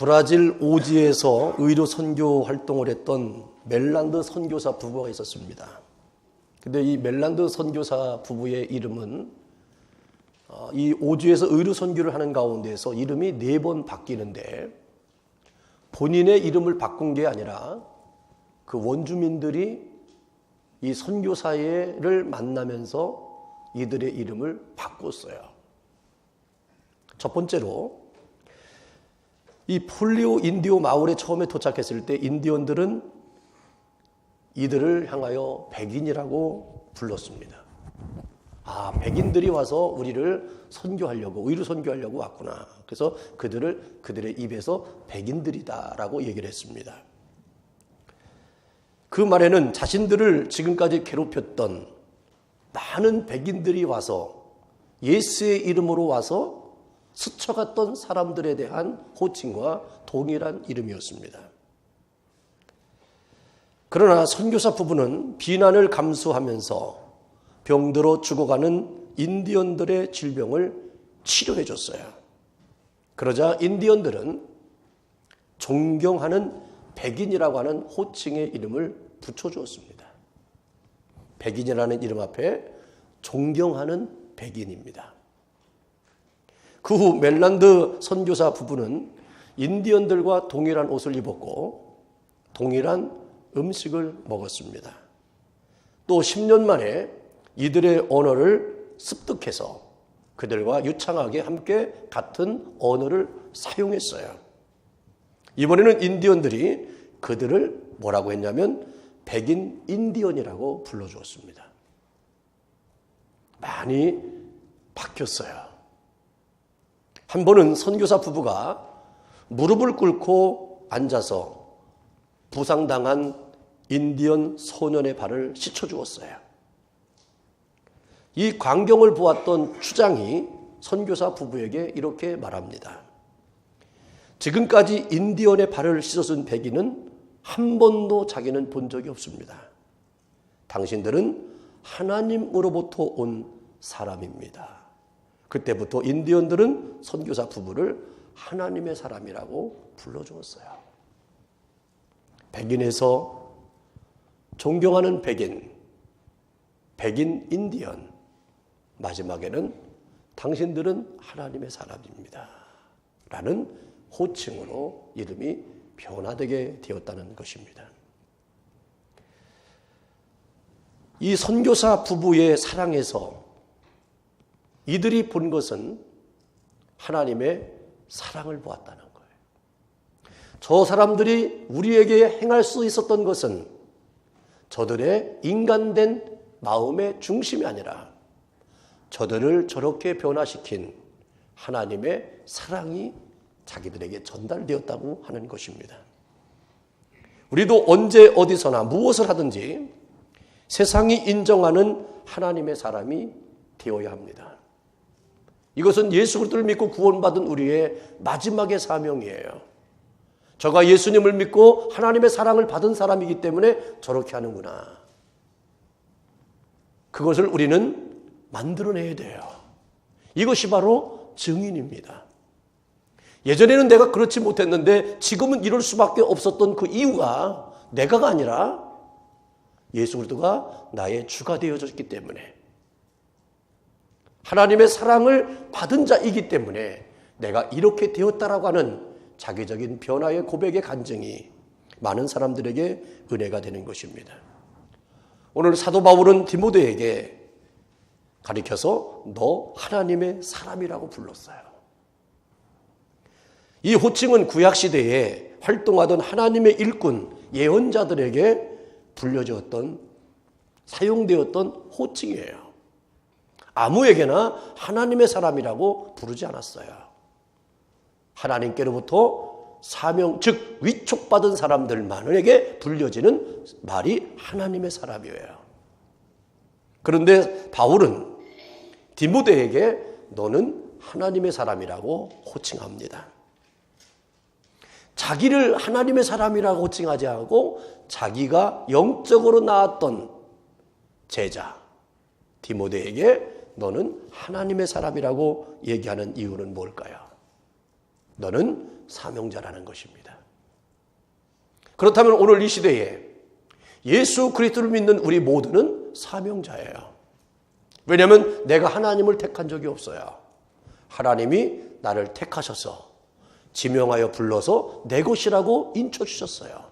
브라질 오지에서 의료 선교 활동을 했던 멜란드 선교사 부부가 있었습니다. 근데 이 멜란드 선교사 부부의 이름은 이 오지에서 의료 선교를 하는 가운데서 이름이 4번 바뀌는데 본인의 이름을 바꾼 게 아니라 그 원주민들이 이 선교사를 만나면서 이들의 이름을 바꿨어요. 첫 번째로 이 폴리오 인디오 마을에 처음에 도착했을 때 인디언들은 이들을 향하여 백인이라고 불렀습니다. 아, 백인들이 와서 우리를 선교하려고, 의료 선교하려고 왔구나. 그래서 그들의 입에서 백인들이다라고 얘기를 했습니다. 그 말에는 자신들을 지금까지 괴롭혔던 많은 백인들이 와서 예수의 이름으로 와서 스쳐갔던 사람들에 대한 호칭과 동일한 이름이었습니다. 그러나 선교사 부부는 비난을 감수하면서 병들어 죽어가는 인디언들의 질병을 치료해 줬어요. 그러자 인디언들은 존경하는 백인이라고 하는 호칭의 이름을 붙여주었습니다. 백인이라는 이름 앞에 존경하는 백인입니다. 그 후 멜란드 선교사 부부는 인디언들과 동일한 옷을 입었고 동일한 음식을 먹었습니다. 또 10년 만에 이들의 언어를 습득해서 그들과 유창하게 함께 같은 언어를 사용했어요. 이번에는 인디언들이 그들을 뭐라고 했냐면 백인 인디언이라고 불러주었습니다. 많이 바뀌었어요. 한 번은 선교사 부부가 무릎을 꿇고 앉아서 부상당한 인디언 소년의 발을 씻어주었어요. 이 광경을 보았던 추장이 선교사 부부에게 이렇게 말합니다. 지금까지 인디언의 발을 씻어준 백인은 한 번도 자기는 본 적이 없습니다. 당신들은 하나님으로부터 온 사람입니다. 그때부터 인디언들은 선교사 부부를 하나님의 사람이라고 불러주었어요. 백인에서 존경하는 백인, 백인 인디언, 마지막에는 당신들은 하나님의 사람입니다. 라는 호칭으로 이름이 변화되게 되었다는 것입니다. 이 선교사 부부의 사랑에서 이들이 본 것은 하나님의 사랑을 보았다는 거예요. 저 사람들이 우리에게 행할 수 있었던 것은 저들의 인간된 마음의 중심이 아니라 저들을 저렇게 변화시킨 하나님의 사랑이 자기들에게 전달되었다고 하는 것입니다. 우리도 언제 어디서나 무엇을 하든지 세상이 인정하는 하나님의 사람이 되어야 합니다. 이것은 예수 그리스도를 믿고 구원받은 우리의 마지막의 사명이에요. 저가 예수님을 믿고 하나님의 사랑을 받은 사람이기 때문에 저렇게 하는구나. 그것을 우리는 만들어내야 돼요. 이것이 바로 증인입니다. 예전에는 내가 그렇지 못했는데 지금은 이럴 수밖에 없었던 그 이유가 내가가 아니라 예수 그리스도가 나의 주가 되어졌기 때문에 하나님의 사랑을 받은 자이기 때문에 내가 이렇게 되었다라고 하는 자기적인 변화의 고백의 간증이 많은 사람들에게 은혜가 되는 것입니다. 오늘 사도 바울은 디모데에게 가리켜서 너 하나님의 사람이라고 불렀어요. 이 호칭은 구약시대에 활동하던 하나님의 일꾼, 예언자들에게 불려졌던, 사용되었던 호칭이에요. 아무에게나 하나님의 사람이라고 부르지 않았어요. 하나님께로부터 사명, 즉 위촉받은 사람들만에게 불려지는 말이 하나님의 사람이에요. 그런데 바울은 디모데에게 너는 하나님의 사람이라고 호칭합니다. 자기를 하나님의 사람이라고 호칭하지 않고 자기가 영적으로 낳았던 제자 디모데에게 너는 하나님의 사람이라고 얘기하는 이유는 뭘까요? 너는 사명자라는 것입니다. 그렇다면 오늘 이 시대에 예수 그리스도를 믿는 우리 모두는 사명자예요. 왜냐하면 내가 하나님을 택한 적이 없어요. 하나님이 나를 택하셔서 지명하여 불러서 내 것이라고 인쳐주셨어요.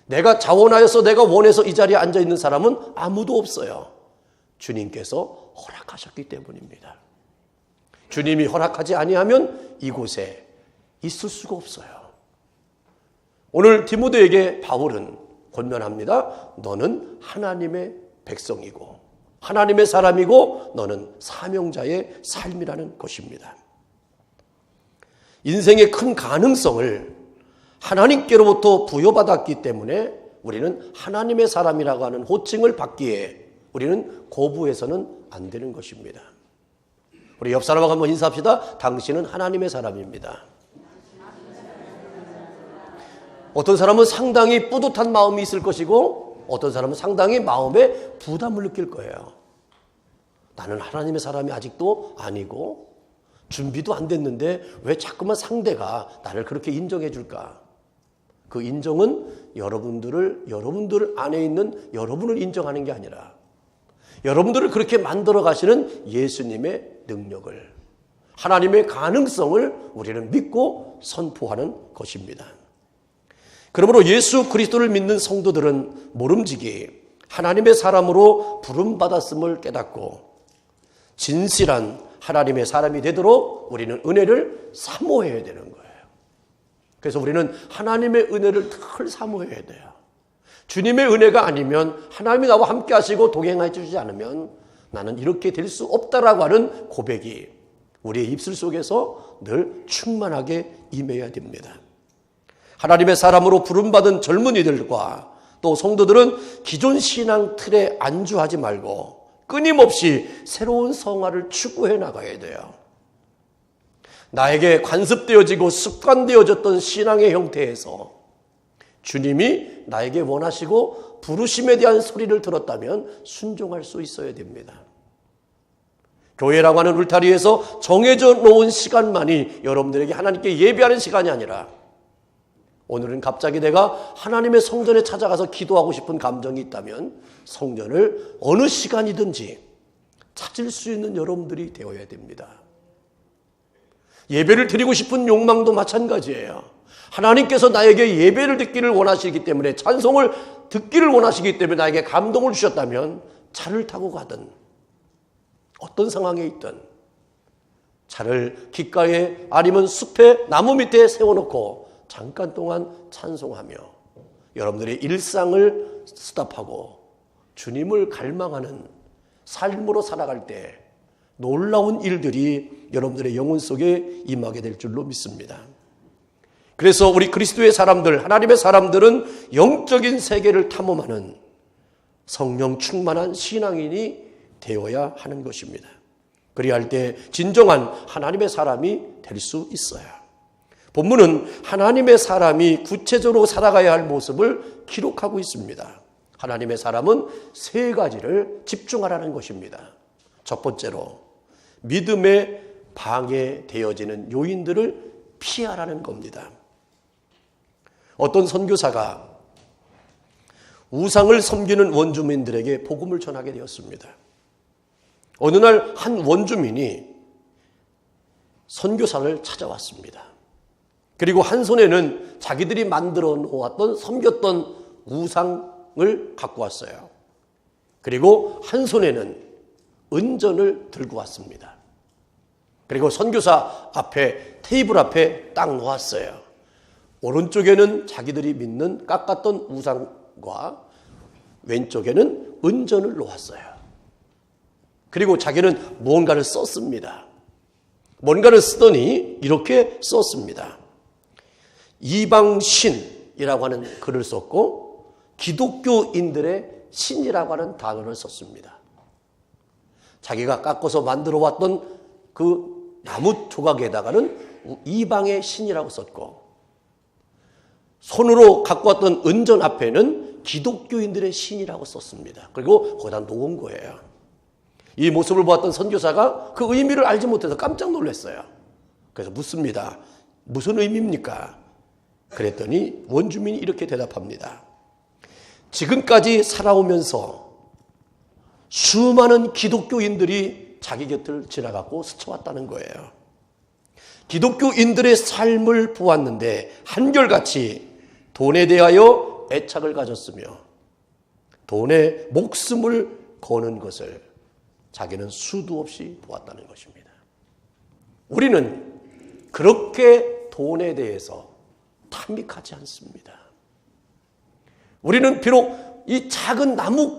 내가 자원하여서 내가 원해서 이 자리에 앉아있는 사람은 아무도 없어요. 주님께서 허락하셨기 때문입니다. 주님이 허락하지 아니하면 이곳에 있을 수가 없어요. 오늘 디모데에게 바울은 권면합니다. 너는 하나님의 백성이고 하나님의 사람이고 너는 사명자의 삶이라는 것입니다. 인생의 큰 가능성을 하나님께로부터 부여받았기 때문에 우리는 하나님의 사람이라고 하는 호칭을 받기에 우리는 거부해서는 안 되는 것입니다. 우리 옆 사람하고 한번 인사합시다. 당신은 하나님의 사람입니다. 어떤 사람은 상당히 뿌듯한 마음이 있을 것이고 어떤 사람은 상당히 마음에 부담을 느낄 거예요. 나는 하나님의 사람이 아직도 아니고 준비도 안 됐는데 왜 자꾸만 상대가 나를 그렇게 인정해 줄까? 그 인정은 여러분들 안에 있는 여러분을 인정하는 게 아니라 여러분들을 그렇게 만들어 가시는 예수님의 능력을, 하나님의 가능성을 우리는 믿고 선포하는 것입니다. 그러므로 예수 그리스도를 믿는 성도들은 모름지기 하나님의 사람으로 부름받았음을 깨닫고 진실한 하나님의 사람이 되도록 우리는 은혜를 사모해야 되는 거예요. 그래서 우리는 하나님의 은혜를 늘 사모해야 돼요. 주님의 은혜가 아니면 하나님이 나와 함께 하시고 동행해 주지 않으면 나는 이렇게 될 수 없다라고 하는 고백이 우리의 입술 속에서 늘 충만하게 임해야 됩니다. 하나님의 사람으로 부름받은 젊은이들과 또 성도들은 기존 신앙 틀에 안주하지 말고 끊임없이 새로운 성화를 추구해 나가야 돼요. 나에게 관습되어지고 습관되어졌던 신앙의 형태에서 주님이 나에게 원하시고 부르심에 대한 소리를 들었다면 순종할 수 있어야 됩니다. 교회라고 하는 울타리에서 정해져 놓은 시간만이 여러분들에게 하나님께 예배하는 시간이 아니라 오늘은 갑자기 내가 하나님의 성전에 찾아가서 기도하고 싶은 감정이 있다면 성전을 어느 시간이든지 찾을 수 있는 여러분들이 되어야 됩니다. 예배를 드리고 싶은 욕망도 마찬가지예요. 하나님께서 나에게 예배를 듣기를 원하시기 때문에 찬송을 듣기를 원하시기 때문에 나에게 감동을 주셨다면 차를 타고 가든 어떤 상황에 있든 차를 길가에 아니면 숲에 나무 밑에 세워놓고 잠깐 동안 찬송하며 여러분들의 일상을 스탑하고 주님을 갈망하는 삶으로 살아갈 때 놀라운 일들이 여러분들의 영혼 속에 임하게 될 줄로 믿습니다. 그래서 우리 그리스도의 사람들, 하나님의 사람들은 영적인 세계를 탐험하는 성령 충만한 신앙인이 되어야 하는 것입니다. 그리할 때 진정한 하나님의 사람이 될 수 있어요. 본문은 하나님의 사람이 구체적으로 살아가야 할 모습을 기록하고 있습니다. 하나님의 사람은 세 가지를 집중하라는 것입니다. 첫 번째로 믿음에 방해되어지는 요인들을 피하라는 겁니다. 어떤 선교사가 우상을 섬기는 원주민들에게 복음을 전하게 되었습니다. 어느 날 한 원주민이 선교사를 찾아왔습니다. 그리고 한 손에는 자기들이 만들어 놓았던 섬겼던 우상을 갖고 왔어요. 그리고 한 손에는 은전을 들고 왔습니다. 그리고 선교사 앞에 테이블 앞에 딱 놓았어요. 오른쪽에는 자기들이 믿는 깎았던 우상과 왼쪽에는 은전을 놓았어요. 그리고 자기는 무언가를 썼습니다. 뭔가를 쓰더니 이렇게 썼습니다. 이방신이라고 하는 글을 썼고 기독교인들의 신이라고 하는 단어를 썼습니다. 자기가 깎아서 만들어 왔던 그 나무 조각에다가는 이방의 신이라고 썼고 손으로 갖고 왔던 은전 앞에는 기독교인들의 신이라고 썼습니다. 그리고 거기다 놓은 거예요. 이 모습을 보았던 선교사가 그 의미를 알지 못해서 깜짝 놀랐어요. 그래서 묻습니다. 무슨 의미입니까? 그랬더니 원주민이 이렇게 대답합니다. 지금까지 살아오면서 수많은 기독교인들이 자기 곁을 지나가고 스쳐왔다는 거예요. 기독교인들의 삶을 보았는데 한결같이 돈에 대하여 애착을 가졌으며 돈에 목숨을 거는 것을 자기는 수도 없이 보았다는 것입니다. 우리는 그렇게 돈에 대해서 탐닉하지 않습니다. 우리는 비록 이 작은 나무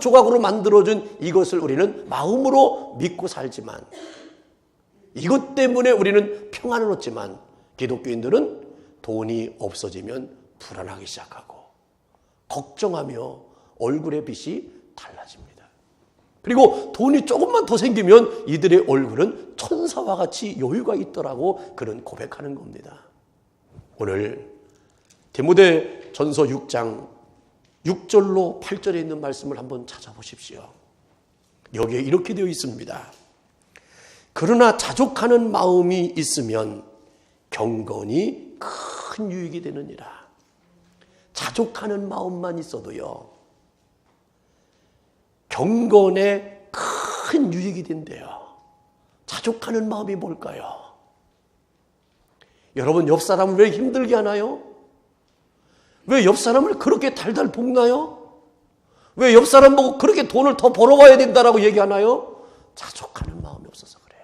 조각으로 만들어준 이것을 우리는 마음으로 믿고 살지만 이것 때문에 우리는 평안을 얻지만 기독교인들은 돈이 없어지면 불안하기 시작하고 걱정하며 얼굴의 빛이 달라집니다. 그리고 돈이 조금만 더 생기면 이들의 얼굴은 천사와 같이 여유가 있더라고 그런 고백하는 겁니다. 오늘 디모데전서 6장 6절로 8절에 있는 말씀을 한번 찾아보십시오. 여기에 이렇게 되어 있습니다. 그러나 자족하는 마음이 있으면 경건이 큰 유익이 되느니라. 자족하는 마음만 있어도요, 경건에 큰 유익이 된대요. 자족하는 마음이 뭘까요? 여러분, 옆 사람을 왜 힘들게 하나요? 왜 옆 사람을 그렇게 달달 볶나요? 왜 옆 사람 보고 그렇게 돈을 더 벌어와야 된다라고 얘기하나요? 자족하는 마음이 없어서 그래요.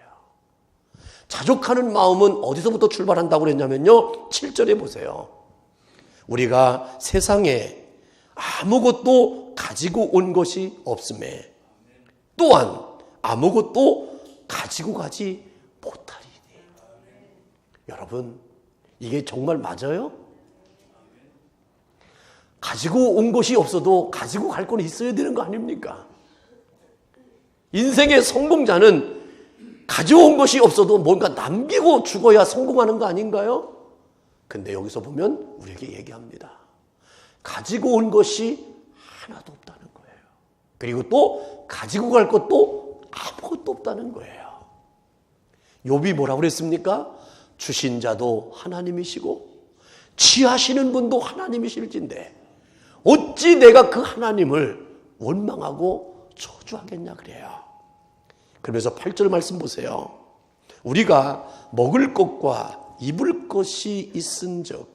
자족하는 마음은 어디서부터 출발한다고 그랬냐면요, 7절에 보세요. 우리가 세상에 아무것도 가지고 온 것이 없음에 또한 아무것도 가지고 가지 못하리니. 여러분, 이게 정말 맞아요? 가지고 온 것이 없어도 가지고 갈 건 있어야 되는 거 아닙니까? 인생의 성공자는 가져온 것이 없어도 뭔가 남기고 죽어야 성공하는 거 아닌가요? 근데 여기서 보면 우리에게 얘기합니다. 가지고 온 것이 하나도 없다는 거예요. 그리고 또 가지고 갈 것도 아무것도 없다는 거예요. 욥이 뭐라고 그랬습니까? 주신 자도 하나님이시고 취하시는 분도 하나님이실진데 어찌 내가 그 하나님을 원망하고 저주하겠냐 그래요. 그러면서 8절 말씀 보세요. 우리가 먹을 것과 입을 것이 있은즉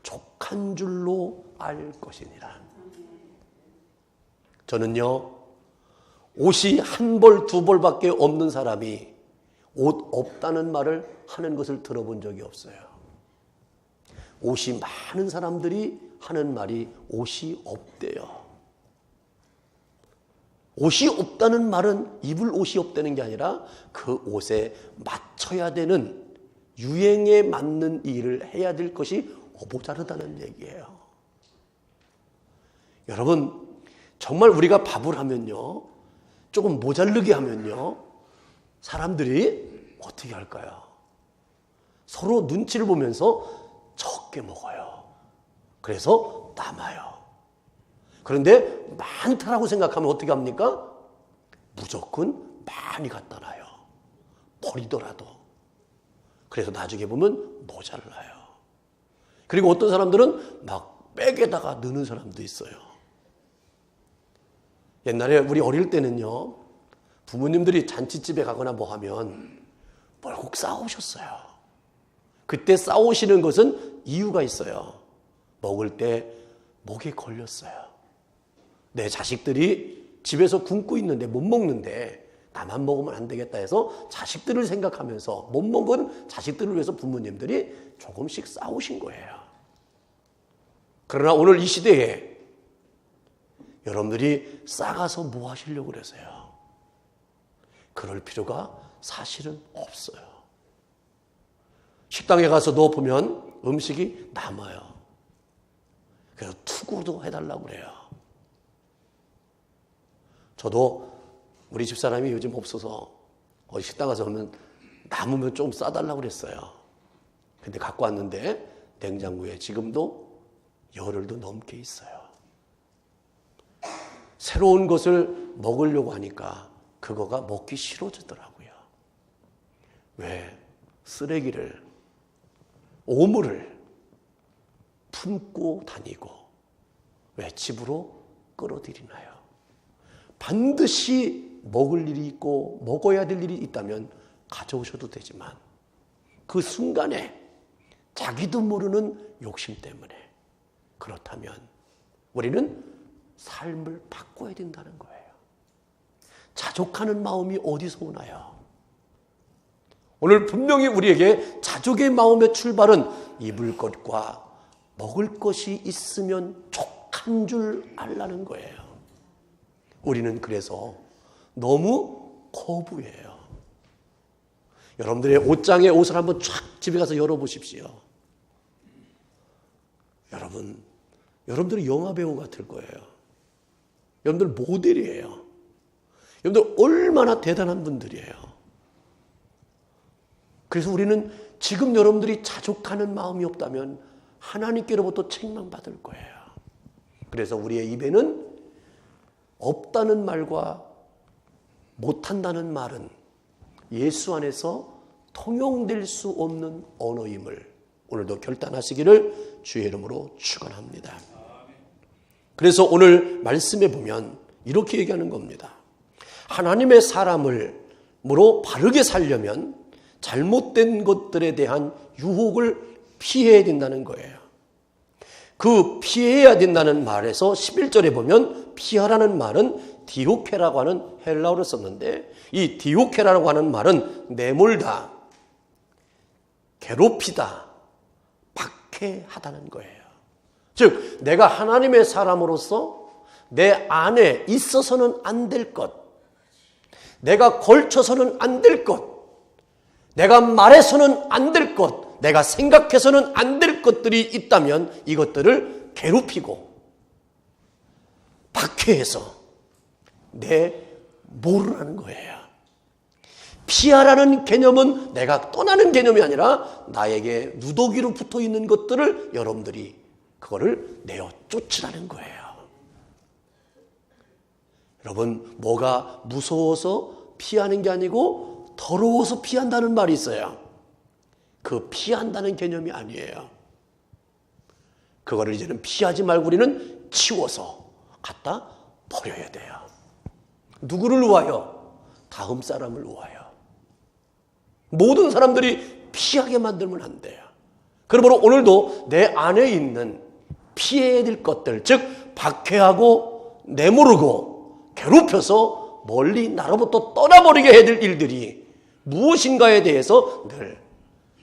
족한 줄로 알 것이니라. 저는요, 옷이 한 벌, 두 벌밖에 없는 사람이 옷 없다는 말을 하는 것을 들어본 적이 없어요. 옷이 많은 사람들이 하는 말이 옷이 없대요. 옷이 없다는 말은 입을 옷이 없다는 게 아니라 그 옷에 맞춰야 되는 유행에 맞는 일을 해야 될 것이 모자르다는 얘기예요. 여러분, 정말 우리가 밥을 하면요, 조금 모자르게 하면요, 사람들이 어떻게 할까요? 서로 눈치를 보면서 적게 먹어요. 그래서 남아요. 그런데 많다라고 생각하면 어떻게 합니까? 무조건 많이 갖다 놔요. 버리더라도. 그래서 나중에 보면 모자라요. 그리고 어떤 사람들은 막 백에다가 넣는 사람도 있어요. 옛날에 우리 어릴 때는요, 부모님들이 잔치집에 가거나 뭐 하면 뭘 싸우셨어요. 그때 싸우시는 것은 이유가 있어요. 먹을 때 목에 걸렸어요. 내 자식들이 집에서 굶고 있는데 못 먹는데 나만 먹으면 안 되겠다 해서 자식들을 생각하면서 못 먹은 자식들을 위해서 부모님들이 조금씩 싸우신 거예요. 그러나 오늘 이 시대에 여러분들이 싸가서 뭐 하시려고 그러세요? 그럴 필요가 사실은 없어요. 식당에 가서도 보면 음식이 남아요. 그래서 투구도 해달라고 그래요. 저도 우리 집사람이 요즘 없어서 어디 식당 가서 하면 남으면 좀 싸달라고 그랬어요. 근데 갖고 왔는데 냉장고에 지금도 열흘도 넘게 있어요. 새로운 것을 먹으려고 하니까 그거가 먹기 싫어지더라고요. 왜? 쓰레기를, 오물을 품고 다니고 왜 집으로 끌어들이나요? 반드시 먹을 일이 있고 먹어야 될 일이 있다면 가져오셔도 되지만 그 순간에 자기도 모르는 욕심 때문에, 그렇다면 우리는 삶을 바꿔야 된다는 거예요. 자족하는 마음이 어디서 오나요? 오늘 분명히 우리에게 자족의 마음의 출발은 입을 것과 먹을 것이 있으면 족한 줄 알라는 거예요. 우리는 그래서 너무 거부해요. 여러분들의 옷장에 옷을 한번 쫙 집에 가서 열어보십시오. 여러분들은 영화배우 같을 거예요. 여러분들 모델이에요. 여러분들 얼마나 대단한 분들이에요. 그래서 우리는 지금 여러분들이 자족하는 마음이 없다면 하나님께로부터 책망받을 거예요. 그래서 우리의 입에는 없다는 말과 못한다는 말은 예수 안에서 통용될 수 없는 언어임을 오늘도 결단하시기를 주의 이름으로 축원합니다. 그래서 오늘 말씀에 보면 이렇게 얘기하는 겁니다. 하나님의 사람으로 바르게 살려면 잘못된 것들에 대한 유혹을 피해야 된다는 거예요. 그 피해야 된다는 말에서 11절에 보면 피하라는 말은 디오케라고 하는 헬라어를 썼는데, 이 디오케라고 하는 말은 내몰다, 괴롭히다, 박해하다는 거예요. 즉 내가 하나님의 사람으로서 내 안에 있어서는 안 될 것, 내가 걸쳐서는 안 될 것, 내가 말해서는 안 될 것, 내가 생각해서는 안 될 것들이 있다면 이것들을 괴롭히고 박해해서 내모르라는 거예요. 피하라는 개념은 내가 떠나는 개념이 아니라 나에게 누더기로 붙어 있는 것들을 여러분들이 그거를 내어 쫓으라는 거예요. 여러분, 뭐가 무서워서 피하는 게 아니고 더러워서 피한다는 말이 있어요. 그 피한다는 개념이 아니에요. 그거를 이제는 피하지 말고 우리는 치워서 갖다 버려야 돼요. 누구를 위하여? 다음 사람을 위하여. 모든 사람들이 피하게 만들면 안 돼요. 그러므로 오늘도 내 안에 있는 피해야 될 것들, 즉 박해하고 내모르고 괴롭혀서 멀리 나로부터 떠나버리게 해야 될 일들이 무엇인가에 대해서 늘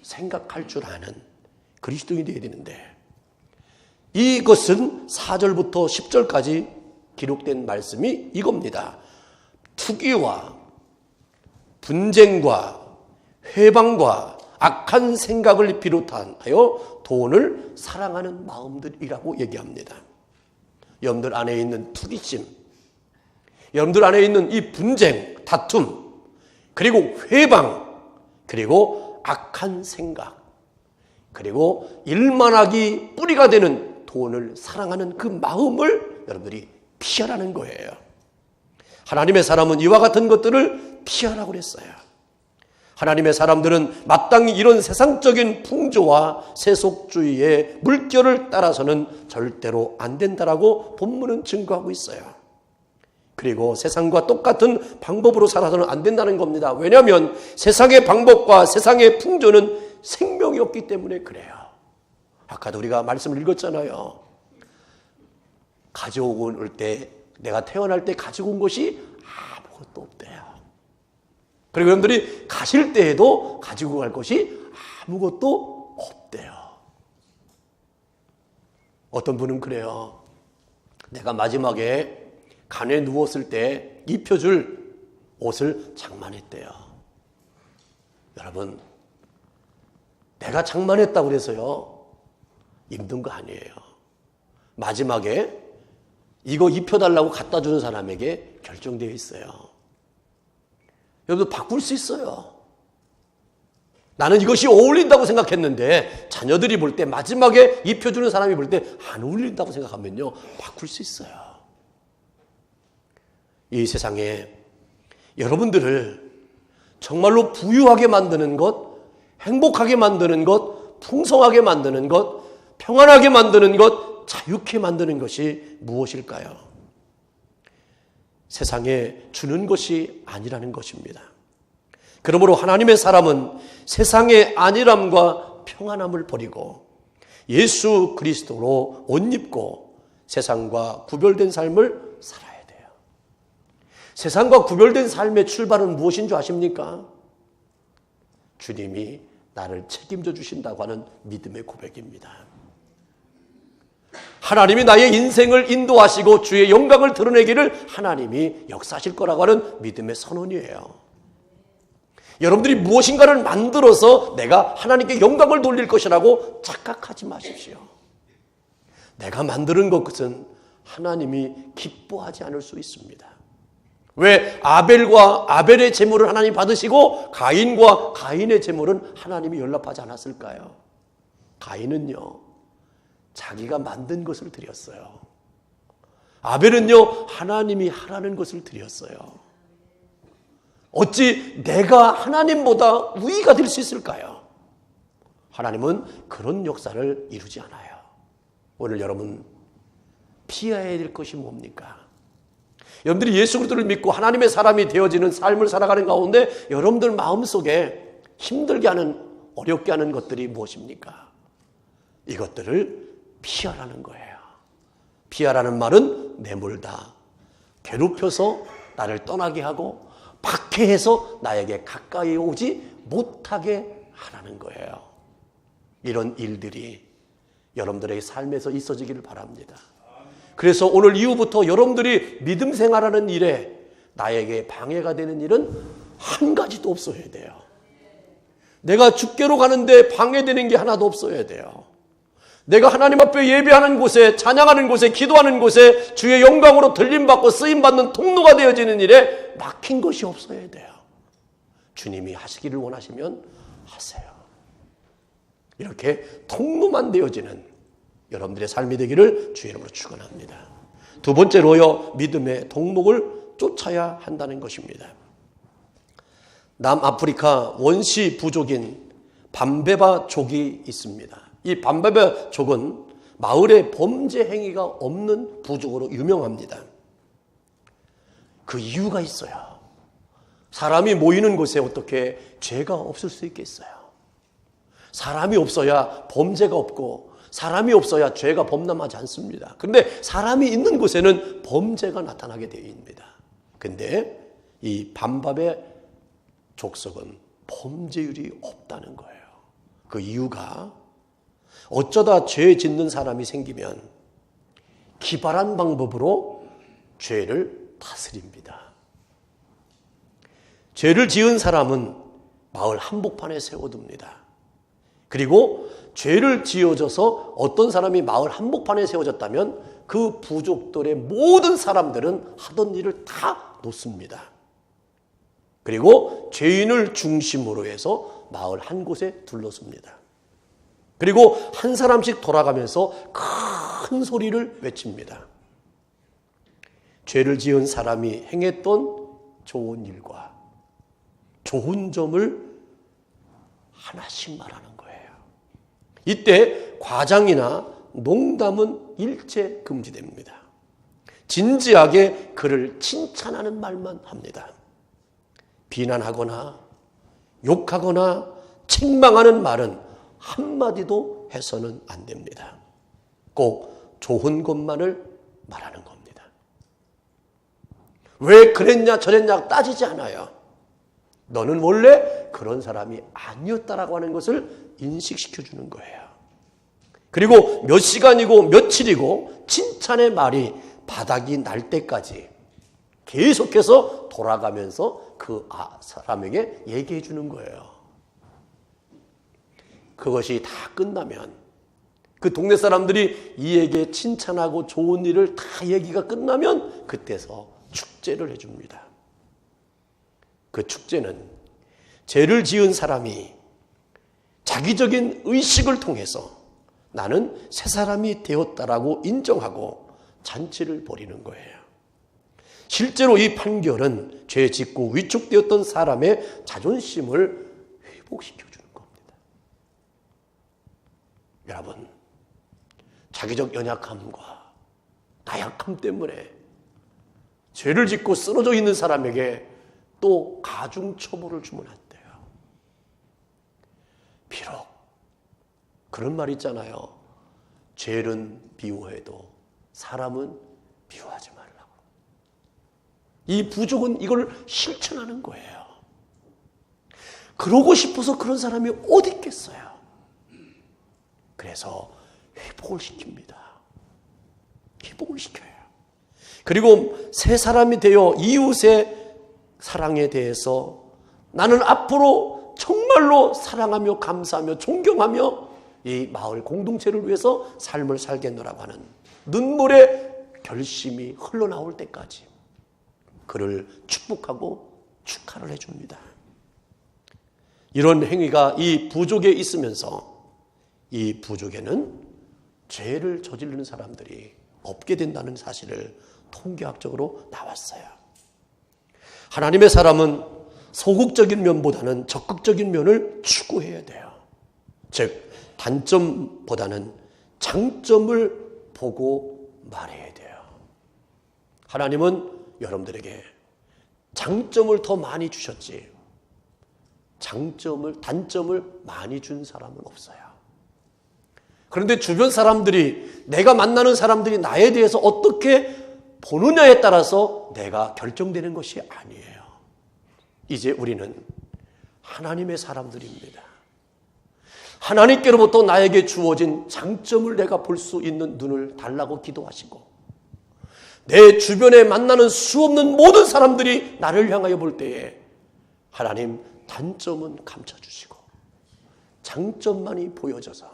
생각할 줄 아는 그리스도인이 되어야 되는데, 이것은 4절부터 10절까지 기록된 말씀이 이겁니다. 투기와 분쟁과 회방과 악한 생각을 비롯하여 돈을 사랑하는 마음들이라고 얘기합니다. 여러분들 안에 있는 투기심, 여러분들 안에 있는 이 분쟁, 다툼, 그리고 회방, 그리고 악한 생각, 그리고 일만하기 뿌리가 되는 돈을 사랑하는 그 마음을 여러분들이 피하라는 거예요. 하나님의 사람은 이와 같은 것들을 피하라고 그랬어요. 하나님의 사람들은 마땅히 이런 세상적인 풍조와 세속주의의 물결을 따라서는 절대로 안 된다라고 본문은 증거하고 있어요. 그리고 세상과 똑같은 방법으로 살아서는 안 된다는 겁니다. 왜냐하면 세상의 방법과 세상의 풍조는 생명이 없기 때문에 그래요. 아까도 우리가 말씀을 읽었잖아요. 가져오고 올 때, 내가 태어날 때 가지고 온 것이 아무것도 없대요. 그리고 여러분들이 가실 때에도 가지고 갈 것이 아무것도 없대요. 어떤 분은 그래요. 내가 마지막에 간에 누웠을 때 입혀줄 옷을 장만했대요. 여러분, 내가 장만했다고 해서요 힘든 거 아니에요. 마지막에 이거 입혀달라고 갖다 주는 사람에게 결정되어 있어요. 여러분, 바꿀 수 있어요. 나는 이것이 어울린다고 생각했는데 자녀들이 볼 때, 마지막에 입혀주는 사람이 볼 때 안 어울린다고 생각하면요 바꿀 수 있어요. 이 세상에 여러분들을 정말로 부유하게 만드는 것, 행복하게 만드는 것, 풍성하게 만드는 것, 평안하게 만드는 것, 자유케 만드는 것이 무엇일까요? 세상에 주는 것이 아니라는 것입니다. 그러므로 하나님의 사람은 세상의 안일함과 평안함을 버리고 예수 그리스도로 옷 입고 세상과 구별된 삶을 살아야 돼요. 세상과 구별된 삶의 출발은 무엇인 줄 아십니까? 주님이 나를 책임져 주신다고 하는 믿음의 고백입니다. 하나님이 나의 인생을 인도하시고 주의 영광을 드러내기를 하나님이 역사하실 거라고 하는 믿음의 선언이에요. 여러분들이 무엇인가를 만들어서 내가 하나님께 영광을 돌릴 것이라고 착각하지 마십시오. 내가 만드는 것은 하나님이 기뻐하지 않을 수 있습니다. 왜 아벨과 아벨의 제물을 하나님 받으시고 가인과 가인의 제물은 하나님이 연락하지 않았을까요? 가인은요, 자기가 만든 것을 드렸어요. 아벨은요, 하나님이 하라는 것을 드렸어요. 어찌 내가 하나님보다 우위가 될 수 있을까요? 하나님은 그런 역사를 이루지 않아요. 오늘 여러분 피해야 될 것이 뭡니까? 여러분들이 예수 그리스도를 믿고 하나님의 사람이 되어지는 삶을 살아가는 가운데 여러분들 마음속에 힘들게 하는, 어렵게 하는 것들이 무엇입니까? 이것들을 피하라는 거예요. 피하라는 말은 내몰다, 괴롭혀서 나를 떠나게 하고 박해해서 나에게 가까이 오지 못하게 하라는 거예요. 이런 일들이 여러분들의 삶에서 있어지기를 바랍니다. 그래서 오늘 이후부터 여러분들이 믿음 생활하는 일에 나에게 방해가 되는 일은 한 가지도 없어야 돼요. 내가 주께로 가는데 방해되는 게 하나도 없어야 돼요. 내가 하나님 앞에 예배하는 곳에, 찬양하는 곳에, 기도하는 곳에 주의 영광으로 들림받고 쓰임받는 통로가 되어지는 일에 막힌 것이 없어야 돼요. 주님이 하시기를 원하시면 하세요. 이렇게 통로만 되어지는 여러분들의 삶이 되기를 주의 이름으로 축원합니다. 두 번째로요, 믿음의 덕목을 쫓아야 한다는 것입니다. 남아프리카 원시 부족인 밤베바족이 있습니다. 이 밤베바족은 마을에 범죄 행위가 없는 부족으로 유명합니다. 그 이유가 있어요. 사람이 모이는 곳에 어떻게 죄가 없을 수 있겠어요? 사람이 없어야 범죄가 없고 사람이 없어야 죄가 범람하지 않습니다. 그런데 사람이 있는 곳에는 범죄가 나타나게 되어 있습니다. 그런데 이 밤밥의 족속은 범죄율이 없다는 거예요. 그 이유가 어쩌다 죄 짓는 사람이 생기면 기발한 방법으로 죄를 다스립니다. 죄를 지은 사람은 마을 한복판에 세워둡니다. 그리고 죄를 지어져서 어떤 사람이 마을 한복판에 세워졌다면 그 부족들의 모든 사람들은 하던 일을 다 놓습니다. 그리고 죄인을 중심으로 해서 마을 한 곳에 둘러섭니다. 그리고 한 사람씩 돌아가면서 큰 소리를 외칩니다. 죄를 지은 사람이 행했던 좋은 일과 좋은 점을 하나씩 말하는 거예요. 이때 과장이나 농담은 일체 금지됩니다. 진지하게 그를 칭찬하는 말만 합니다. 비난하거나 욕하거나 책망하는 말은 한마디도 해서는 안 됩니다. 꼭 좋은 것만을 말하는 겁니다. 왜 그랬냐 저랬냐 따지지 않아요. 너는 원래 그런 사람이 아니었다라고 하는 것을 인식시켜 주는 거예요. 그리고 몇 시간이고 며칠이고 칭찬의 말이 바닥이 날 때까지 계속해서 돌아가면서 그 사람에게 얘기해 주는 거예요. 그것이 다 끝나면 그 동네 사람들이 이에게 칭찬하고 좋은 일을 다 얘기가 끝나면 그때서 축제를 해줍니다. 그 축제는 죄를 지은 사람이 자기적인 의식을 통해서 나는 새 사람이 되었다라고 인정하고 잔치를 벌이는 거예요. 실제로 이 판결은 죄 짓고 위축되었던 사람의 자존심을 회복시켜주는 겁니다. 여러분, 자기적 연약함과 나약함 때문에 죄를 짓고 쓰러져 있는 사람에게 또 가중처벌을 주면 안 돼요. 비록 그런 말 있잖아요. 죄는 미워해도 사람은 미워하지 말라고. 이 부족은 이걸 실천하는 거예요. 그러고 싶어서 그런 사람이 어디 있겠어요. 그래서 회복을 시킵니다. 회복을 시켜요. 그리고 새 사람이 되어 이웃의 사랑에 대해서 나는 앞으로 정말로 사랑하며 감사하며 존경하며 이 마을 공동체를 위해서 삶을 살겠노라고 하는 눈물의 결심이 흘러나올 때까지 그를 축복하고 축하를 해줍니다. 이런 행위가 이 부족에 있으면서 이 부족에는 죄를 저지르는 사람들이 없게 된다는 사실을 통계학적으로 나왔어요. 하나님의 사람은 소극적인 면보다는 적극적인 면을 추구해야 돼요. 즉 단점보다는 장점을 보고 말해야 돼요. 하나님은 여러분들에게 장점을 더 많이 주셨지 단점을 많이 준 사람은 없어요. 그런데 주변 사람들이, 내가 만나는 사람들이 나에 대해서 어떻게 보느냐에 따라서 내가 결정되는 것이 아니에요. 이제 우리는 하나님의 사람들입니다. 하나님께로부터 나에게 주어진 장점을 내가 볼 수 있는 눈을 달라고 기도하시고, 내 주변에 만나는 수없는 모든 사람들이 나를 향하여 볼 때에 하나님 단점은 감춰주시고 장점만이 보여져서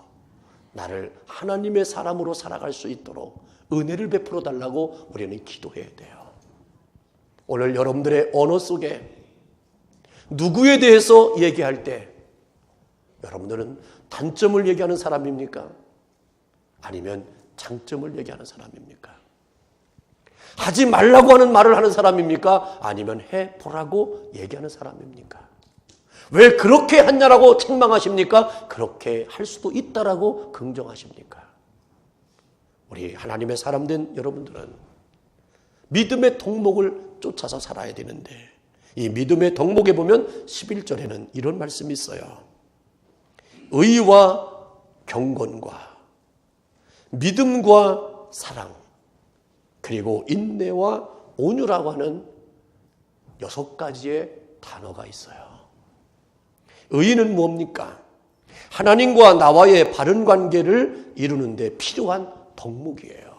나를 하나님의 사람으로 살아갈 수 있도록 은혜를 베풀어 달라고 우리는 기도해야 돼요. 오늘 여러분들의 언어 속에 누구에 대해서 얘기할 때 여러분들은 단점을 얘기하는 사람입니까? 아니면 장점을 얘기하는 사람입니까? 하지 말라고 하는 말을 하는 사람입니까? 아니면 해보라고 얘기하는 사람입니까? 왜 그렇게 했냐라고 책망하십니까? 그렇게 할 수도 있다라고 긍정하십니까? 우리 하나님의 사람된 여러분들은 믿음의 덕목을 쫓아서 살아야 되는데, 이 믿음의 덕목에 보면 11절에는 이런 말씀이 있어요. 의와 경건과 믿음과 사랑 그리고 인내와 온유라고 하는 6가지의 단어가 있어요. 의는 뭡니까? 하나님과 나와의 바른 관계를 이루는 데 필요한 덕목이에요.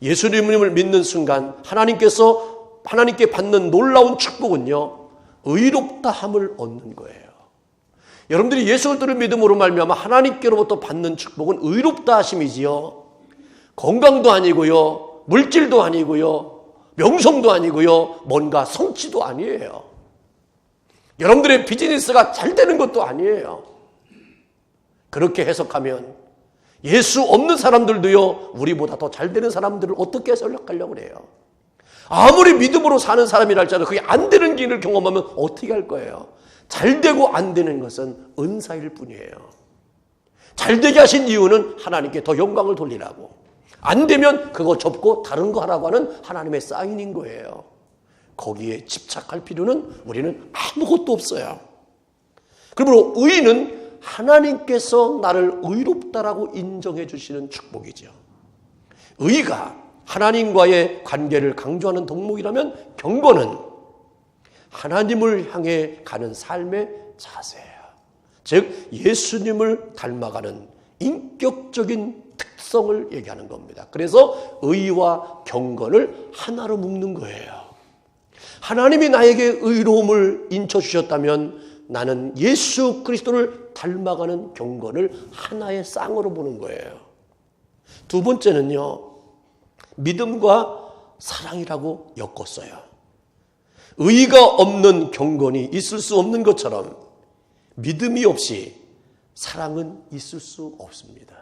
예수님을 믿는 순간 하나님께 받는 놀라운 축복은요, 의롭다함을 얻는 거예요. 여러분들이 예수 그리스도를 믿음으로 말미암아 하나님께로부터 받는 축복은 의롭다 하심이지요. 건강도 아니고요, 물질도 아니고요, 명성도 아니고요, 뭔가 성취도 아니에요. 여러분들의 비즈니스가 잘 되는 것도 아니에요. 그렇게 해석하면 예수 없는 사람들도요, 우리보다 더 잘 되는 사람들을 어떻게 설득하려고 그래요? 아무리 믿음으로 사는 사람이라 할지라도 그게 안 되는 길을 경험하면 어떻게 할 거예요? 잘 되고 안 되는 것은 은사일 뿐이에요. 잘 되게 하신 이유는 하나님께 더 영광을 돌리라고, 안 되면 그거 접고 다른 거 하라고 하는 하나님의 사인인 거예요. 거기에 집착할 필요는 우리는 아무것도 없어요. 그러므로 의는 하나님께서 나를 의롭다라고 인정해 주시는 축복이죠. 의가 하나님과의 관계를 강조하는 덕목이라면 경건은 하나님을 향해 가는 삶의 자세예요. 즉 예수님을 닮아가는 인격적인 특성을 얘기하는 겁니다. 그래서 의와 경건을 하나로 묶는 거예요. 하나님이 나에게 의로움을 인쳐주셨다면 나는 예수 그리스도를 닮아가는 경건을 하나의 쌍으로 보는 거예요. 두 번째는요, 믿음과 사랑이라고 엮었어요. 의가 없는 경건이 있을 수 없는 것처럼 믿음이 없이 사랑은 있을 수 없습니다.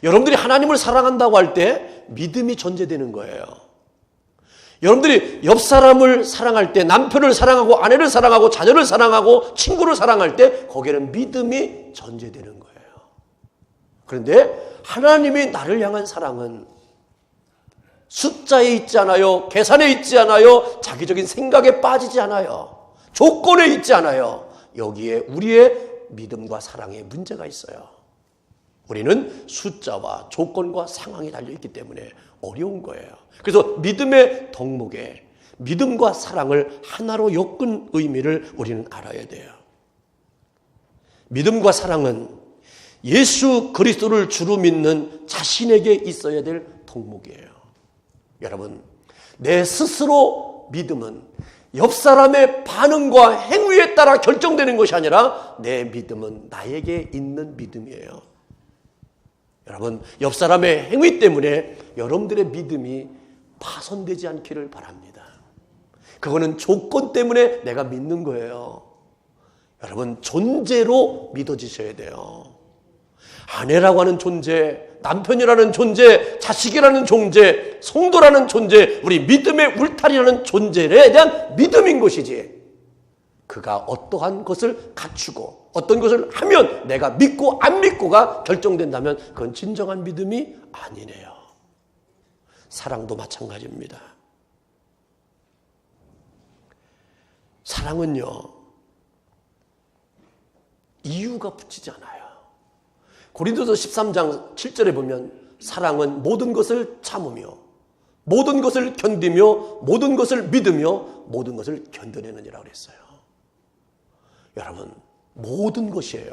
여러분들이 하나님을 사랑한다고 할 때 믿음이 전제되는 거예요. 여러분들이 옆 사람을 사랑할 때, 남편을 사랑하고 아내를 사랑하고 자녀를 사랑하고 친구를 사랑할 때 거기에는 믿음이 전제되는 거예요. 그런데 하나님이 나를 향한 사랑은 숫자에 있지 않아요. 계산에 있지 않아요. 자기적인 생각에 빠지지 않아요. 조건에 있지 않아요. 여기에 우리의 믿음과 사랑에 문제가 있어요. 우리는 숫자와 조건과 상황이 달려있기 때문에 어려운 거예요. 그래서 믿음의 덕목에 믿음과 사랑을 하나로 엮은 의미를 우리는 알아야 돼요. 믿음과 사랑은 예수 그리스도를 주로 믿는 자신에게 있어야 될 덕목이에요. 여러분, 내 스스로 믿음은 옆 사람의 반응과 행위에 따라 결정되는 것이 아니라 내 믿음은 나에게 있는 믿음이에요. 여러분, 옆 사람의 행위 때문에 여러분들의 믿음이 파손되지 않기를 바랍니다. 그거는 조건 때문에 내가 믿는 거예요. 여러분, 존재로 믿어지셔야 돼요. 아내라고 하는 존재, 남편이라는 존재, 자식이라는 존재, 성도라는 존재, 우리 믿음의 울타리라는 존재에 대한 믿음인 것이지, 그가 어떠한 것을 갖추고 어떤 것을 하면 내가 믿고 안 믿고가 결정된다면 그건 진정한 믿음이 아니네요. 사랑도 마찬가지입니다. 사랑은요, 이유가 붙이지 않아요. 고린도서 13장 7절에 보면 사랑은 모든 것을 참으며 모든 것을 견디며 모든 것을 믿으며 모든 것을 견뎌내느니라 그랬어요. 여러분, 모든 것이에요.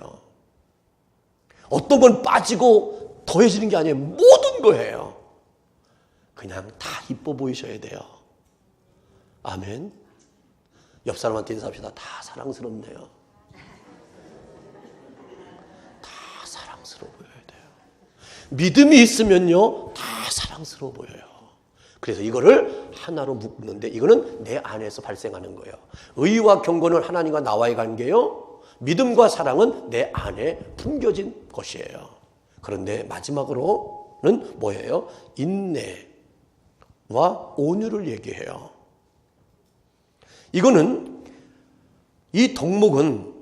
어떤 건 빠지고 더해지는 게 아니에요. 모든 거예요. 그냥 다 이뻐 보이셔야 돼요. 아멘. 옆 사람한테 인사합시다. 다 사랑스럽네요. 다 사랑스러워 보여야 돼요. 믿음이 있으면요, 다 사랑스러워 보여요. 그래서 이거를 하나로 묶는데 이거는 내 안에서 발생하는 거예요. 의와 경건은 하나님과 나와의 관계요, 믿음과 사랑은 내 안에 품겨진 것이에요. 그런데 마지막으로는 뭐예요? 인내와 온유를 얘기해요. 이거는, 이 덕목은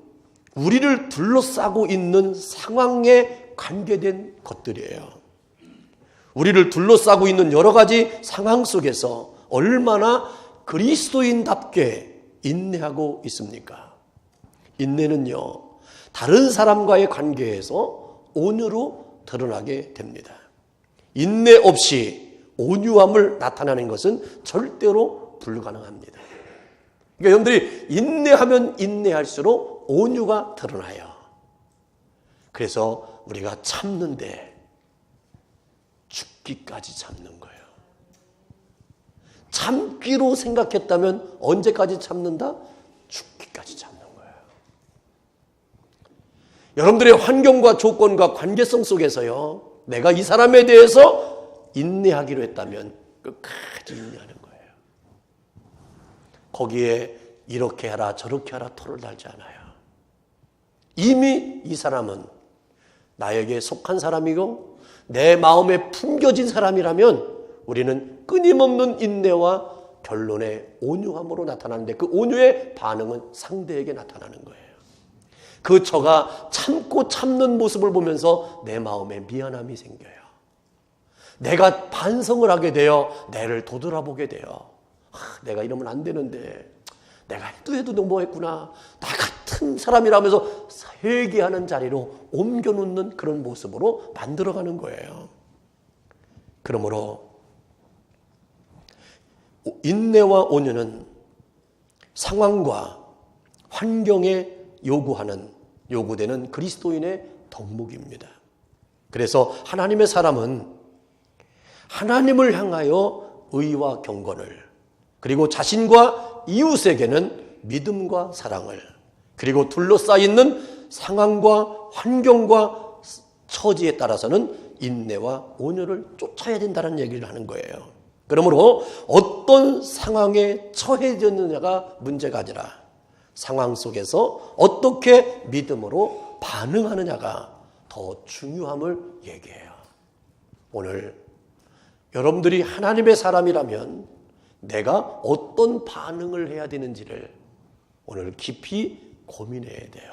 우리를 둘러싸고 있는 상황에 관계된 것들이에요. 우리를 둘러싸고 있는 여러 가지 상황 속에서 얼마나 그리스도인답게 인내하고 있습니까? 인내는요, 다른 사람과의 관계에서 온유로 드러나게 됩니다. 인내 없이 온유함을 나타내는 것은 절대로 불가능합니다. 그러니까 여러분들이 인내하면 인내할수록 온유가 드러나요. 그래서 우리가 참는데 죽기까지 참는 거예요. 참기로 생각했다면 언제까지 참는다? 죽기까지 참는 거예요. 여러분들의 환경과 조건과 관계성 속에서요, 내가 이 사람에 대해서 인내하기로 했다면 끝까지 인내하는 거예요. 거기에 이렇게 하라 저렇게 하라 토를 달지 않아요. 이미 이 사람은 나에게 속한 사람이고 내 마음에 품겨진 사람이라면 우리는 끊임없는 인내와 결론의 온유함으로 나타나는데, 그 온유의 반응은 상대에게 나타나는 거예요. 그 저가 참고 참는 모습을 보면서 내 마음에 미안함이 생겨요. 내가 반성을 하게 되어 내를 도돌아보게 돼요. 내가 이러면 안 되는데, 내가 해도 너무했구나, 나 같은 사람이라면서 회개하는 자리로 옮겨놓는 그런 모습으로 만들어가는 거예요. 그러므로 인내와 온유는 상황과 환경에 요구되는 그리스도인의 덕목입니다. 그래서 하나님의 사람은 하나님을 향하여 의와 경건을, 그리고 자신과 이웃에게는 믿음과 사랑을, 그리고 둘러싸이는 상황과 환경과 처지에 따라서는 인내와 온유를 쫓아야 된다는 얘기를 하는 거예요. 그러므로 어떤 상황에 처해졌느냐가 문제가 아니라 상황 속에서 어떻게 믿음으로 반응하느냐가 더 중요함을 얘기해요. 오늘 여러분들이 하나님의 사람이라면 내가 어떤 반응을 해야 되는지를 오늘 깊이 고민해야 돼요.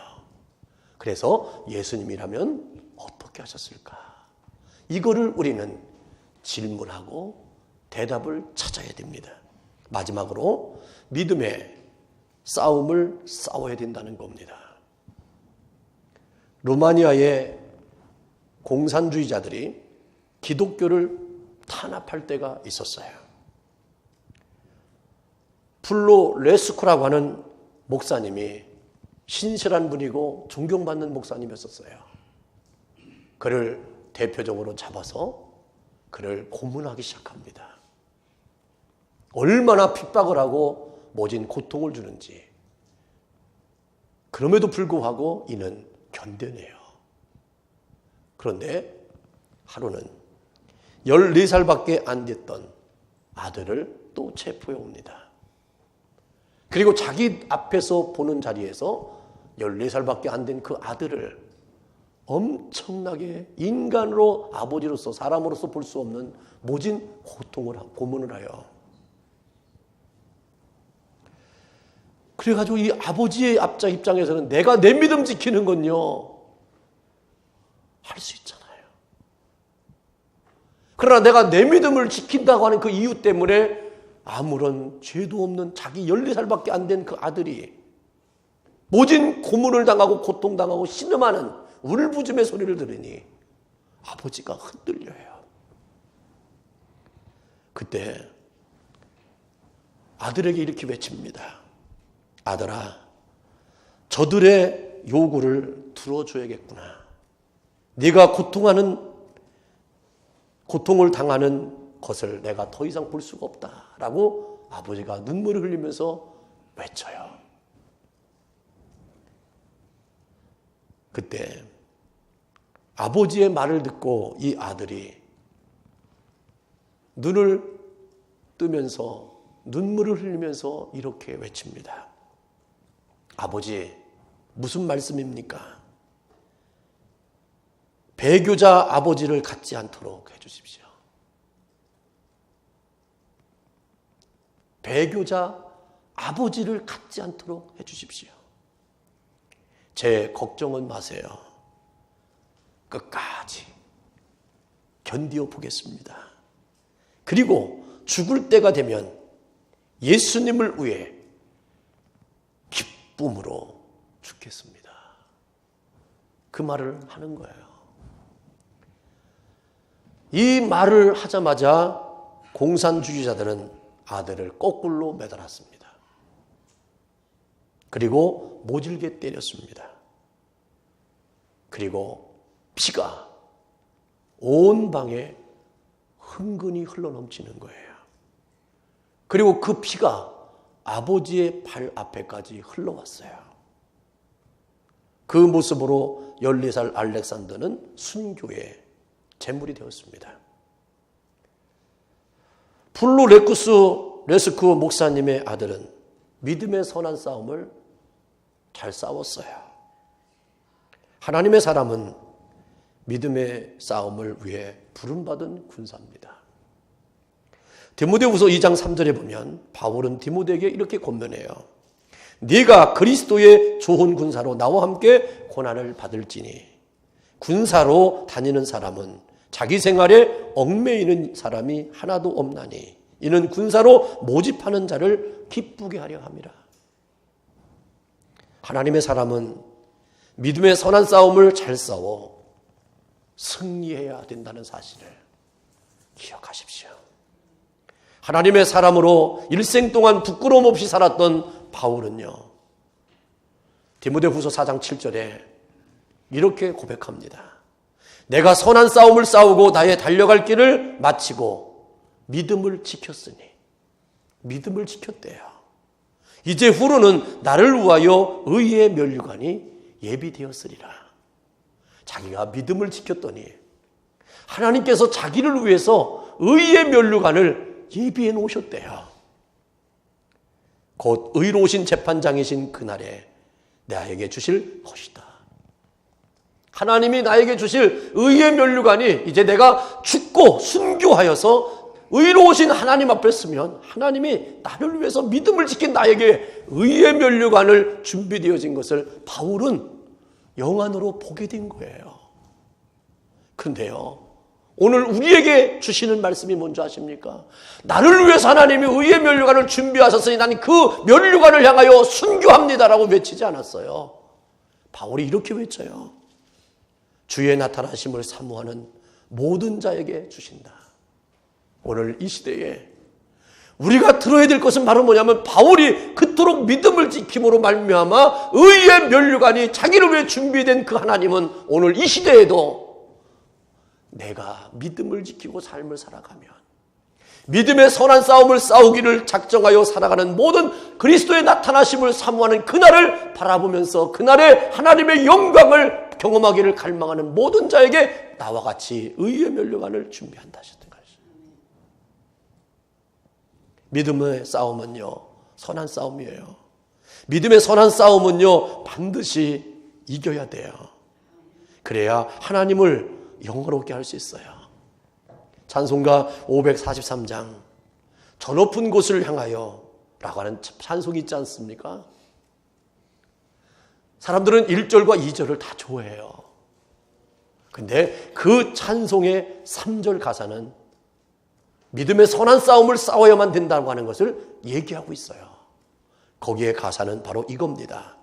그래서 예수님이라면 어떻게 하셨을까? 이거를 우리는 질문하고 대답을 찾아야 됩니다. 마지막으로 믿음의 싸움을 싸워야 된다는 겁니다. 루마니아의 공산주의자들이 기독교를 탄압할 때가 있었어요. 플로 레스쿠라고 하는 목사님이 신실한 분이고 존경받는 목사님이었어요. 그를 대표적으로 잡아서 그를 고문하기 시작합니다. 얼마나 핍박을 하고 모진 고통을 주는지. 그럼에도 불구하고 이는 견뎌내요. 그런데 하루는 14살밖에 안 됐던 아들을 또 체포해 옵니다. 그리고 자기 앞에서 보는 자리에서 14살밖에 안 된 그 아들을 엄청나게 인간으로, 아버지로서, 사람으로서 볼 수 없는 모진 고문을 하여. 그래가지고 이 아버지의 입장에서는 내가 내 믿음 지키는 건요, 할 수 있잖아요. 그러나 내가 내 믿음을 지킨다고 하는 그 이유 때문에 아무런 죄도 없는 자기 14살밖에 안 된 그 아들이 모진 고문을 당하고 고통당하고 신음하는 울부짖음의 소리를 들으니 아버지가 흔들려요. 그때 아들에게 이렇게 외칩니다. 아들아, 저들의 요구를 들어줘야겠구나. 네가 고통을 당하는 것을 내가 더 이상 볼 수가 없다라고 아버지가 눈물을 흘리면서 외쳐요. 그때 아버지의 말을 듣고 이 아들이 눈을 뜨면서 눈물을 흘리면서 이렇게 외칩니다. 아버지, 무슨 말씀입니까? 배교자 아버지를 갖지 않도록 해주십시오. 배교자 아버지를 갖지 않도록 해주십시오. 제 걱정은 마세요. 끝까지 견디어 보겠습니다. 그리고 죽을 때가 되면 예수님을 위해 기쁨으로 죽겠습니다. 그 말을 하는 거예요. 이 말을 하자마자 공산주의자들은 아들을 거꾸로 매달았습니다. 그리고 모질게 때렸습니다. 그리고 피가 온 방에 흥건히 흘러넘치는 거예요. 그리고 그 피가 아버지의 발 앞에까지 흘러왔어요. 그 모습으로 14살 알렉산더는 순교의 제물이 되었습니다. 플로 레스쿠 목사님의 아들은 믿음의 선한 싸움을 잘 싸웠어요. 하나님의 사람은 믿음의 싸움을 위해 부름받은 군사입니다. 디모데후서 2장 3절에 보면 바울은 디모데에게 이렇게 권면해요. 네가 그리스도의 좋은 군사로 나와 함께 고난을 받을지니 군사로 다니는 사람은 자기 생활에 얽매이는 사람이 하나도 없나니 이는 군사로 모집하는 자를 기쁘게 하려 함이라. 하나님의 사람은 믿음의 선한 싸움을 잘 싸워 승리해야 된다는 사실을 기억하십시오. 하나님의 사람으로 일생 동안 부끄러움 없이 살았던 바울은요, 디모데후서 4장 7절에 이렇게 고백합니다. 내가 선한 싸움을 싸우고 나의 달려갈 길을 마치고 믿음을 지켰으니, 믿음을 지켰대요. 이제 후로는 나를 위하여 의의 면류관이 예비되었으리라. 자기가 믿음을 지켰더니 하나님께서 자기를 위해서 의의 면류관을 예비해 놓으셨대요. 곧 의로우신 재판장이신 그날에 나에게 주실 것이다. 하나님이 나에게 주실 의의 면류관이 이제 내가 죽고 순교하여서 의로우신 하나님 앞에 서면 하나님이 나를 위해서 믿음을 지킨 나에게 의의 면류관을 준비되어진 것을 바울은 영안으로 보게 된 거예요. 그런데요, 오늘 우리에게 주시는 말씀이 뭔지 아십니까? 나를 위해서 하나님이 의의 면류관을 준비하셨으니 나는 그 면류관을 향하여 순교합니다라고 외치지 않았어요. 바울이 이렇게 외쳐요. 주의 나타나심을 사모하는 모든 자에게 주신다. 오늘 이 시대에 우리가 들어야 될 것은 바로 뭐냐면 바울이 그토록 믿음을 지킴으로 말미암아 의의 면류관이 자기를 위해 준비된 그 하나님은 오늘 이 시대에도 내가 믿음을 지키고 삶을 살아가면 믿음의 선한 싸움을 싸우기를 작정하여 살아가는 모든 그리스도의 나타나심을 사모하는 그날을 바라보면서 그날의 하나님의 영광을 경험하기를 갈망하는 모든 자에게 나와 같이 의의 면류관을 준비한다 하셨던 것이죠. 믿음의 싸움은요, 선한 싸움이에요. 믿음의 선한 싸움은요, 반드시 이겨야 돼요. 그래야 하나님을 영화롭게 할 수 있어요. 찬송가 543장 저 높은 곳을 향하여 라고 하는 찬송이 있지 않습니까? 사람들은 1절과 2절을 다 좋아해요. 근데 그 찬송의 3절 가사는 믿음의 선한 싸움을 싸워야만 된다고 하는 것을 얘기하고 있어요. 거기에 가사는 바로 이겁니다.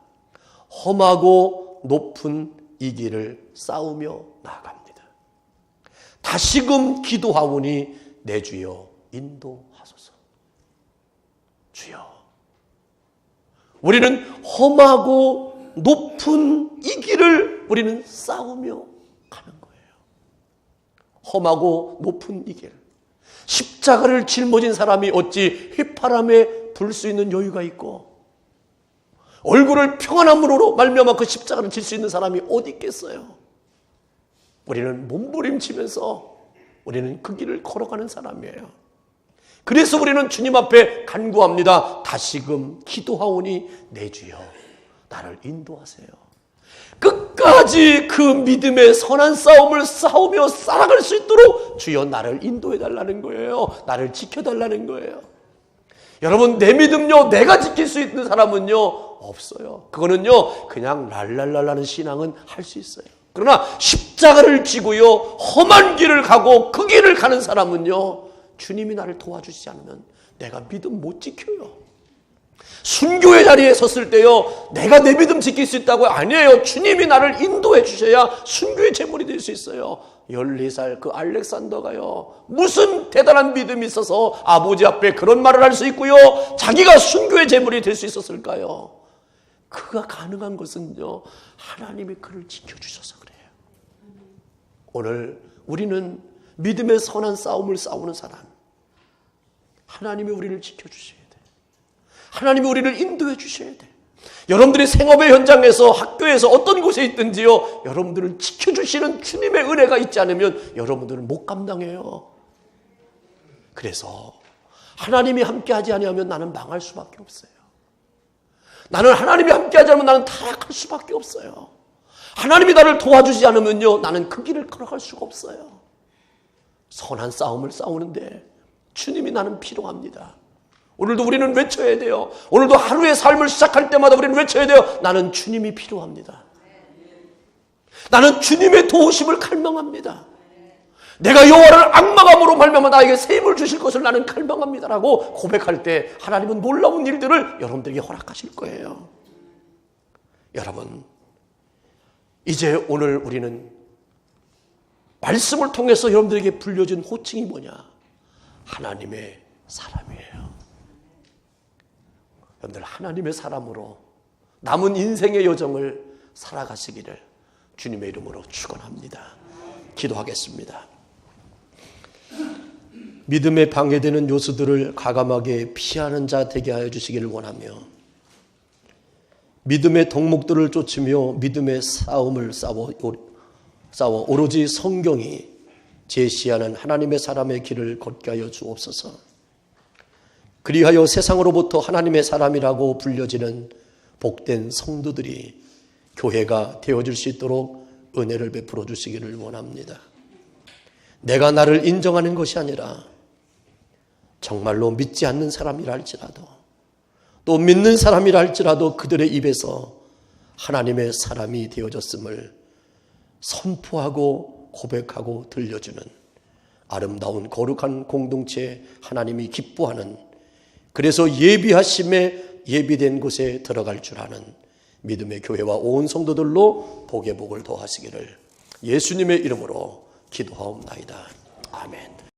험하고 높은 이 길을 싸우며 나아갑니다. 다시금 기도하오니 내 주여 인도하소서. 주여, 우리는 험하고 높은 이 길을 우리는 싸우며 가는 거예요. 험하고 높은 이 길. 십자가를 짊어진 사람이 어찌 휘파람에 불 수 있는 여유가 있고 얼굴을 평안함으로 말미암아 그 십자가를 질 수 있는 사람이 어디 있겠어요? 우리는 몸부림치면서 우리는 그 길을 걸어가는 사람이에요. 그래서 우리는 주님 앞에 간구합니다. 다시금 기도하오니 내 주여 나를 인도하세요. 끝까지 그 믿음의 선한 싸움을 싸우며 살아갈 수 있도록 주여 나를 인도해달라는 거예요. 나를 지켜달라는 거예요. 여러분, 내 믿음요, 내가 지킬 수 있는 사람은요 없어요. 그거는요 그냥 랄랄랄라는 신앙은 할 수 있어요. 그러나 십자가를 지고요 험한 길을 가고 그 길을 가는 사람은요 주님이 나를 도와주시지 않으면 내가 믿음 못 지켜요. 순교의 자리에 섰을 때요 내가 내 믿음 지킬 수 있다고요? 아니에요. 주님이 나를 인도해 주셔야 순교의 제물이 될 수 있어요. 14살 그 알렉산더가요 무슨 대단한 믿음이 있어서 아버지 앞에 그런 말을 할 수 있고요 자기가 순교의 제물이 될 수 있었을까요? 그가 가능한 것은요 하나님이 그를 지켜주셔서 그래요. 오늘 우리는 믿음의 선한 싸움을 싸우는 사람, 하나님이 우리를 지켜주셔야 돼. 하나님이 우리를 인도해 주셔야 돼. 여러분들이 생업의 현장에서 학교에서 어떤 곳에 있든지요 여러분들을 지켜주시는 주님의 은혜가 있지 않으면 여러분들은 못 감당해요. 그래서 하나님이 함께하지 아니하면 나는 망할 수밖에 없어요. 나는 하나님이 함께하지 않으면 나는 타락할 수밖에 없어요. 하나님이 나를 도와주지 않으면요 나는 그 길을 걸어갈 수가 없어요. 선한 싸움을 싸우는데 주님이 나는 필요합니다. 오늘도 우리는 외쳐야 돼요. 오늘도 하루의 삶을 시작할 때마다 우리는 외쳐야 돼요. 나는 주님이 필요합니다. 나는 주님의 도우심을 갈망합니다. 내가 여호와를 앙망함으로 말미암아 나에게 새 힘을 주실 것을 나는 갈망합니다라고 고백할 때 하나님은 놀라운 일들을 여러분들에게 허락하실 거예요. 여러분, 이제 오늘 우리는 말씀을 통해서 여러분들에게 불려준 호칭이 뭐냐? 하나님의 사람이에요. 여러분들 하나님의 사람으로 남은 인생의 여정을 살아가시기를 주님의 이름으로 축원합니다. 기도하겠습니다. 믿음에 방해되는 요소들을 과감하게 피하는 자 되게 하여 주시기를 원하며 믿음의 덕목들을 쫓으며 믿음의 싸움을 싸워 오로지 성경이 제시하는 하나님의 사람의 길을 걷게 하여 주옵소서. 그리하여 세상으로부터 하나님의 사람이라고 불려지는 복된 성도들이 교회가 되어줄 수 있도록 은혜를 베풀어 주시기를 원합니다. 내가 나를 인정하는 것이 아니라 정말로 믿지 않는 사람이라 할지라도 또 믿는 사람이라 할지라도 그들의 입에서 하나님의 사람이 되어졌음을 선포하고 고백하고 들려주는 아름다운 거룩한 공동체, 하나님이 기뻐하는, 그래서 예비하심에 예비된 곳에 들어갈 줄 아는 믿음의 교회와 온 성도들로 복의 복을 더하시기를 예수님의 이름으로 기도하옵나이다. 아멘.